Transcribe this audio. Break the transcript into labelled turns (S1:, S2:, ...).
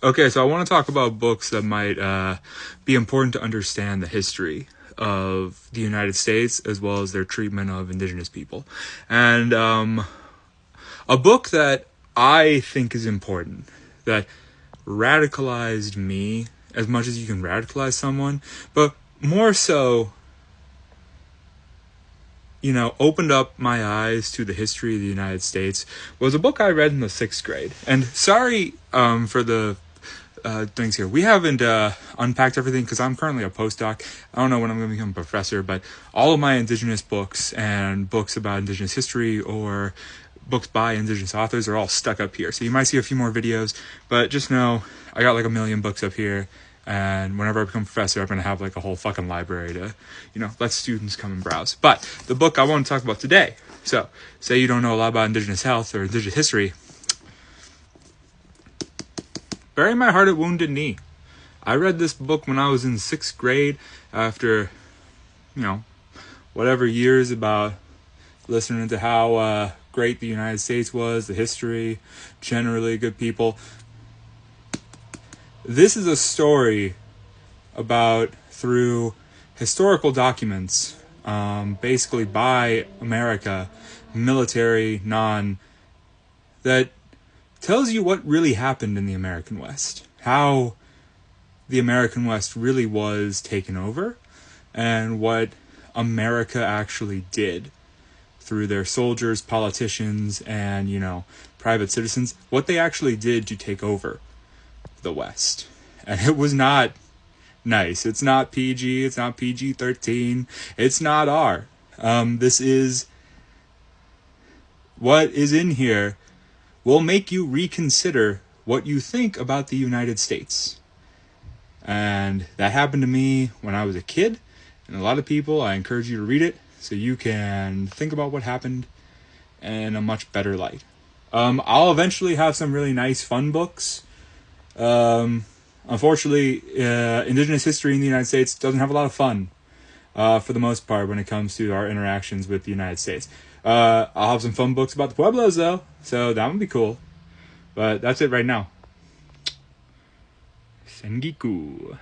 S1: Okay, so I want to talk about books that might be important to understand the history of the United States as well as their treatment of indigenous people. And a book that I think is important, that radicalized me as much as you can radicalize someone, but more so, opened up my eyes to the history of the United States, was a book I read in the 6th grade. And sorry for the things here. We haven't unpacked everything because I'm currently a postdoc. I don't know when I'm going to become a professor, but all of my indigenous books and books about indigenous history or books by indigenous authors are all stuck up here. So you might see a few more videos, but just know I got like a million books up here. And whenever I become a professor, I'm going to have like a whole fucking library to, let students come and browse. But the book I want to talk about today. So, say you don't know a lot about indigenous health or indigenous history. Bury My Heart at Wounded Knee. I read this book when I was in 6th grade after, whatever years about listening to how great the United States was, the history, generally good people. This is a story about, through historical documents, basically by America, military, that tells you what really happened in the American West, how the American West really was taken over, and what America actually did through their soldiers, politicians, and, private citizens, what they actually did to take over the West. And it was not nice. It's not PG, it's not PG-13, it's not R. This is what is in here will make you reconsider what you think about the United States. And that happened to me when I was a kid, and a lot of people, I encourage you to read it so you can think about what happened in a much better light. I'll eventually have some really nice fun books. Unfortunately, indigenous history in the United States doesn't have a lot of fun for the most part when it comes to our interactions with the United States. I'll have some fun books about the Pueblos, though, so that would be cool. But that's it right now. Sengiku.